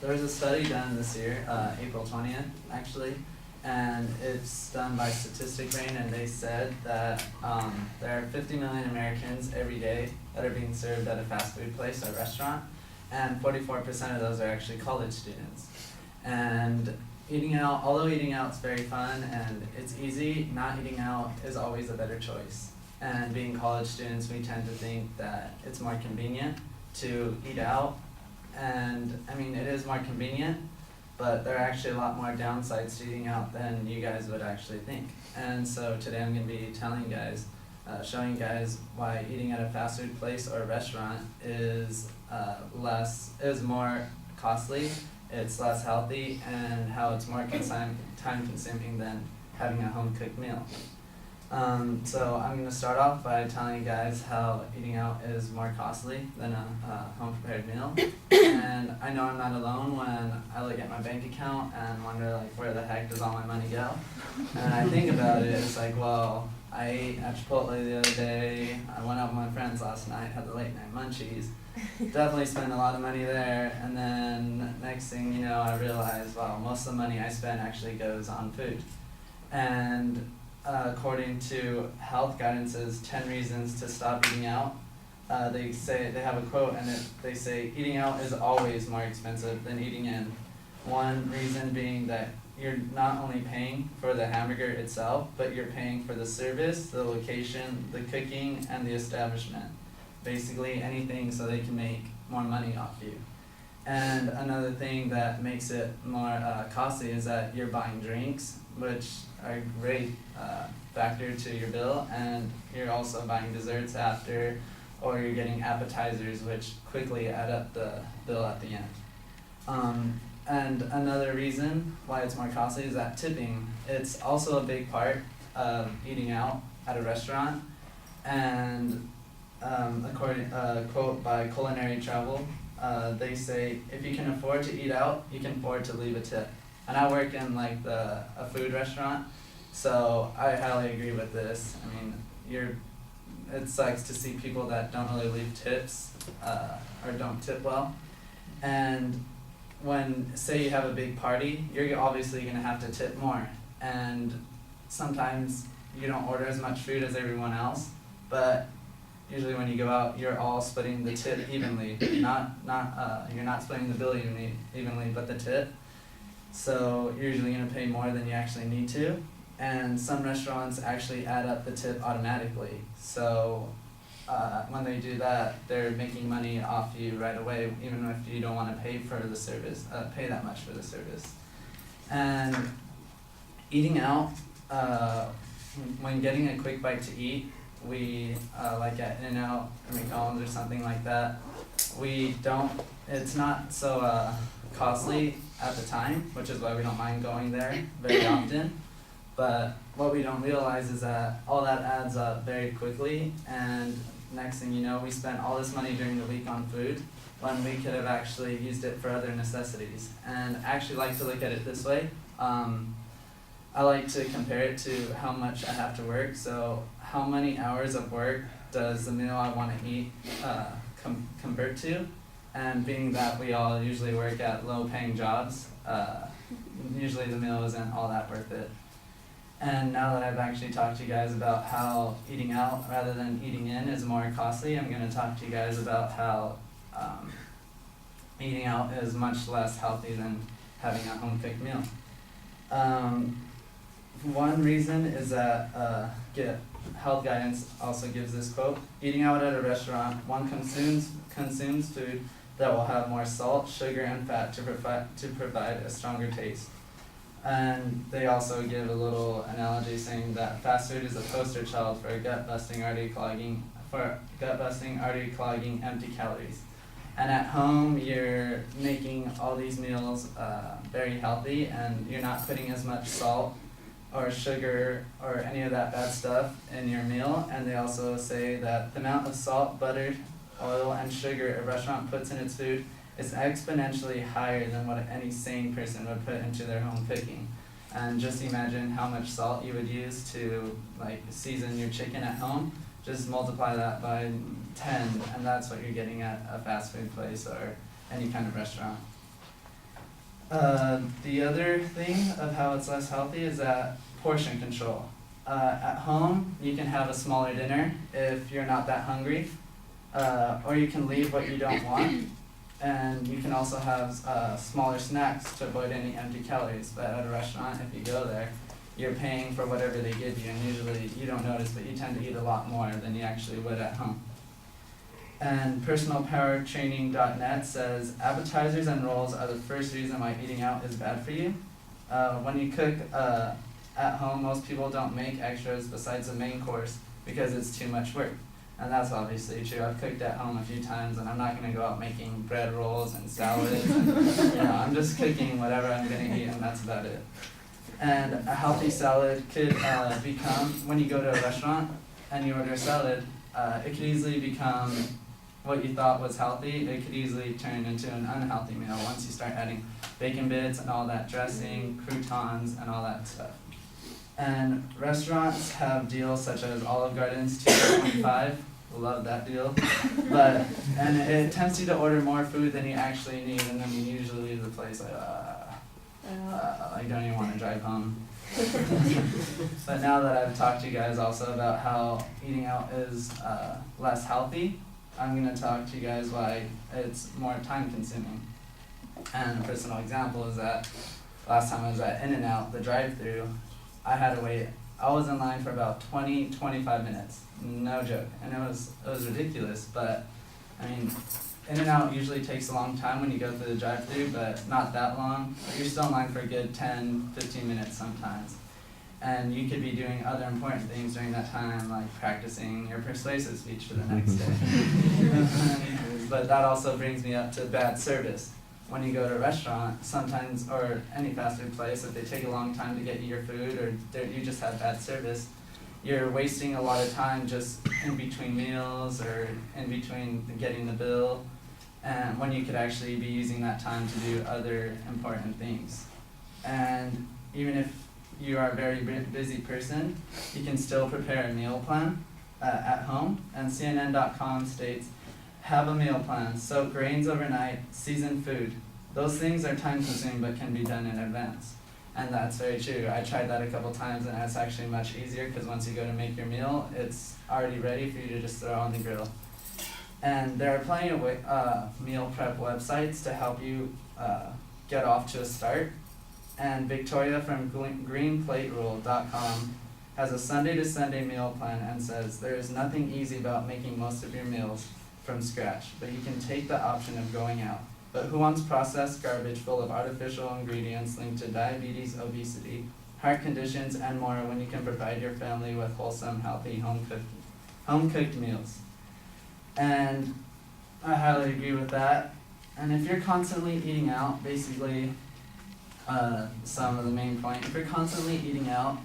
there was a study done this year, April 20th, actually, and it's done by Statistic Brain, and they said that there are 50 million Americans every day that are being served at a fast food place or restaurant, and 44% of those are actually college students. And eating out, although eating out is very fun and it's easy, not eating out is always a better choice. And being college students, we tend to think that it's more convenient to eat out. And I mean, it is more convenient, but there are actually a lot more downsides to eating out than you guys would actually think. And so today I'm going to be telling you guys, showing you guys why eating at a fast food place or restaurant is more costly, it's less healthy, and how it's more time consuming than having a home cooked meal. So I'm going to start off by telling you guys how eating out is more costly than a home prepared meal. And I know I'm not alone when I look at my bank account and wonder like, where the heck does all my money go? And I think about it, it's like, well, I ate at Chipotle the other day, I went out with my friends last night, had the late night munchies, definitely spent a lot of money there, and then next thing you know, I realized, wow, most of the money I spend actually goes on food. And according to health guidance's 10 reasons to stop eating out, they have a quote, and they say eating out is always more expensive than eating in. One reason being that you're not only paying for the hamburger itself, but you're paying for the service, the location, the cooking, and the establishment. Basically anything so they can make more money off you. And another thing that makes it more costly is that you're buying drinks, which are a great factor to your bill, and you're also buying desserts after, or you're getting appetizers, which quickly add up the bill at the end. And another reason why it's more costly is that tipping. It's also a big part of eating out at a restaurant, and according a quote by Culinary Travel, they say, if you can afford to eat out, you can afford to leave a tip. And I work in like a food restaurant, so I highly agree with this. I mean, it sucks to see people that don't really leave tips or don't tip well. And when, say you have a big party, you're obviously going to have to tip more. And sometimes you don't order as much food as everyone else, but usually when you go out, you're all splitting the tip evenly. You're not splitting the bill evenly, but the tip. So you're usually going to pay more than you actually need to. And some restaurants actually add up the tip automatically. So when they do that, they're making money off you right away, even if you don't want to pay for the service, pay that much for the service. And eating out, when getting a quick bite to eat, we like at In-N-Out or McDonald's or something like that, it's not so costly at the time, which is why we don't mind going there very often. But what we don't realize is that all that adds up very quickly, and next thing you know, we spent all this money during the week on food when we could have actually used it for other necessities. And I actually like to look at it this way. I like to compare it to how much I have to work. So how many hours of work does the meal I want to eat convert to? And being that we all usually work at low-paying jobs, usually the meal isn't all that worth it. And now that I've actually talked to you guys about how eating out rather than eating in is more costly, I'm going to talk to you guys about how eating out is much less healthy than having a home-cooked meal. One reason is that health guidance also gives this quote: eating out at a restaurant, one consumes food that will have more salt, sugar, and fat to provide a stronger taste. And they also give a little analogy saying that fast food is a poster child for gut-busting, artery-clogging, empty calories. And at home, you're making all these meals very healthy, and you're not putting as much salt or sugar or any of that bad stuff in your meal. And they also say that the amount of salt, butter, oil, and sugar a restaurant puts in its food is exponentially higher than what any sane person would put into their home cooking. And just imagine how much salt you would use to season your chicken at home. Just multiply that by 10, and that's what you're getting at a fast food place or any kind of restaurant. The other thing of how it's less healthy is that portion control. At home, you can have a smaller dinner if you're not that hungry, or you can leave what you don't want, and you can also have smaller snacks to avoid any empty calories. But at a restaurant, if you go there, you're paying for whatever they give you, and usually you don't notice, but you tend to eat a lot more than you actually would at home. And personalpowertraining.net says, appetizers and rolls are the first reason why eating out is bad for you. When you cook at home, most people don't make extras besides the main course because it's too much work. And that's obviously true. I've cooked at home a few times, and I'm not going to go out making bread rolls and salads. And, I'm just cooking whatever I'm going to eat, and that's about it. And a healthy salad could become, when you go to a restaurant and you order a salad, it could easily become what you thought was healthy. It could easily turn into an unhealthy meal once you start adding bacon bits and all that dressing, croutons, and all that stuff. And restaurants have deals such as Olive Garden's 2 for $25. Love that deal. And it tempts you to order more food than you actually need, and then you usually leave the place like, I don't even want to drive home. But now that I've talked to you guys also about how eating out is less healthy, I'm going to talk to you guys why it's more time consuming. And a personal example is that last time I was at In-N-Out, the drive-thru, I had to wait. I was in line for about 20-25 minutes, no joke, and it was ridiculous. But I mean, In-N-Out usually takes a long time when you go through the drive-thru, but not that long. You're still in line for a good 10-15 minutes sometimes, and you could be doing other important things during that time, like practicing your persuasive speech for the next day. But that also brings me up to bad service. When you go to a restaurant, sometimes, or any fast food place, if they take a long time to get you your food, or you just have bad service, you're wasting a lot of time just in between meals or in between getting the bill, and when you could actually be using that time to do other important things. And even if you are a very busy person, you can still prepare a meal plan at home. And CNN.com states, have a meal plan, soak grains overnight, season food. Those things are time consuming but can be done in advance. And that's very true. I tried that a couple times, and it's actually much easier because once you go to make your meal, it's already ready for you to just throw on the grill. And there are plenty of meal prep websites to help you get off to a start. And Victoria from greenplaterule.com has a Sunday to Sunday meal plan and says, there is nothing easy about making most of your meals from scratch, but you can take the option of going out. But who wants processed garbage full of artificial ingredients linked to diabetes, obesity, heart conditions, and more when you can provide your family with wholesome, healthy, home-cooked meals? And I highly agree with that. And if you're constantly eating out, basically, some of the main point, if you're constantly eating out,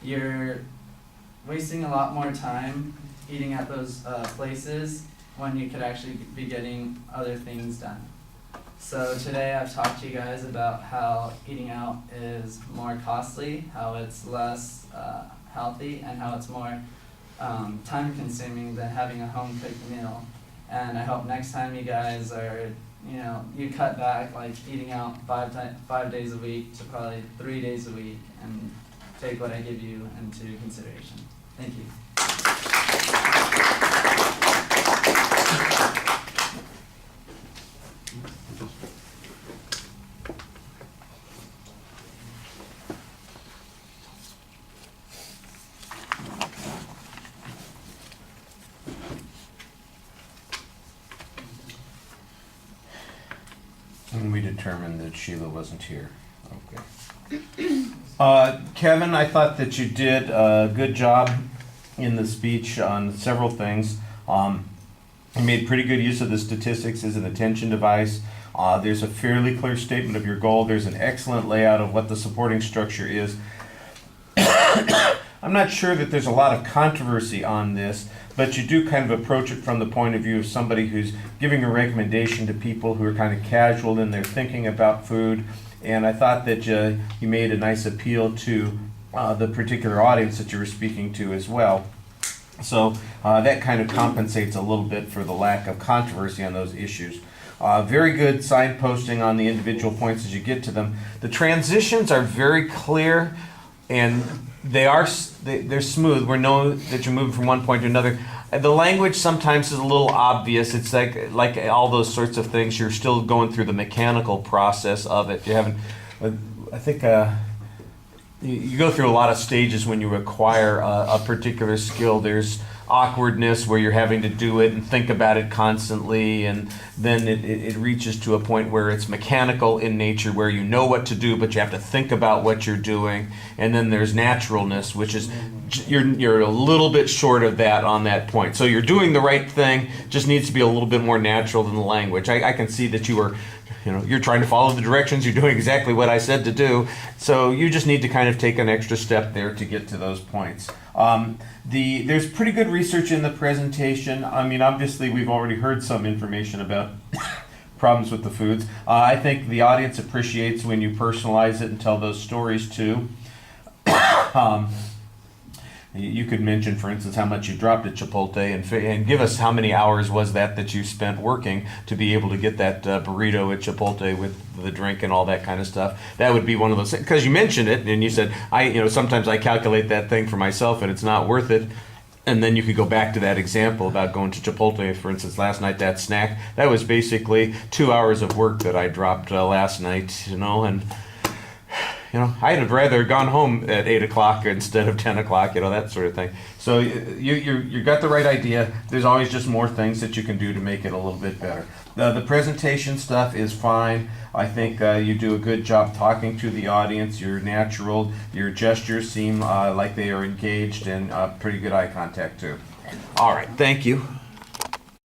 you're wasting a lot more time eating at those places when you could actually be getting other things done. So today I've talked to you guys about how eating out is more costly, how it's less healthy, and how it's more time consuming than having a home cooked meal. And I hope next time you guys are, you cut back, like eating out 5 days a week to probably 3 days a week, and take what I give you into consideration. Thank you. And we determined that Sheila wasn't here. Okay. Kevin, I thought that you did a good job in the speech on several things. You made pretty good use of the statistics as an attention device. There's a fairly clear statement of your goal. There's an excellent layout of what the supporting structure is. I'm not sure that there's a lot of controversy on this, but you do kind of approach it from the point of view of somebody who's giving a recommendation to people who are kind of casual in their thinking about food. And I thought that you made a nice appeal to the particular audience that you were speaking to as well. So that kind of compensates a little bit for the lack of controversy on those issues. Very good signposting on the individual points as you get to them. The transitions are very clear, and they're smooth. We know that you're moving from one point to another. The language sometimes is a little obvious. It's like all those sorts of things. You're still going through the mechanical process of it. You haven't. I think you go through a lot of stages when you acquire a particular skill. There's awkwardness where you're having to do it and think about it constantly, and then it reaches to a point where it's mechanical in nature, where you know what to do but you have to think about what you're doing. And then there's naturalness, which is you're a little bit short of that on that point. So you're doing the right thing, just needs to be a little bit more natural than the language. I can see that you're trying to follow the directions, you're doing exactly what I said to do, so you just need to kind of take an extra step there to get to those points. There's pretty good research in the presentation. I mean, obviously we've already heard some information about problems with the foods. I think the audience appreciates when you personalize it and tell those stories too. You could mention, for instance, how much you dropped at Chipotle, and give us how many hours was that you spent working to be able to get that burrito at Chipotle with the drink and all that kind of stuff. That would be one of those things, because you mentioned it and you said, sometimes I calculate that thing for myself and it's not worth it. And then you could go back to that example about going to Chipotle, for instance, last night, that snack. That was basically 2 hours of work that I dropped last night, and I'd have rather gone home at 8 o'clock instead of 10 o'clock, that sort of thing. So you got the right idea. There's always just more things that you can do to make it a little bit better. The presentation stuff is fine. I think you do a good job talking to the audience. You're natural. Your gestures seem like they are engaged, and pretty good eye contact too. All right, thank you.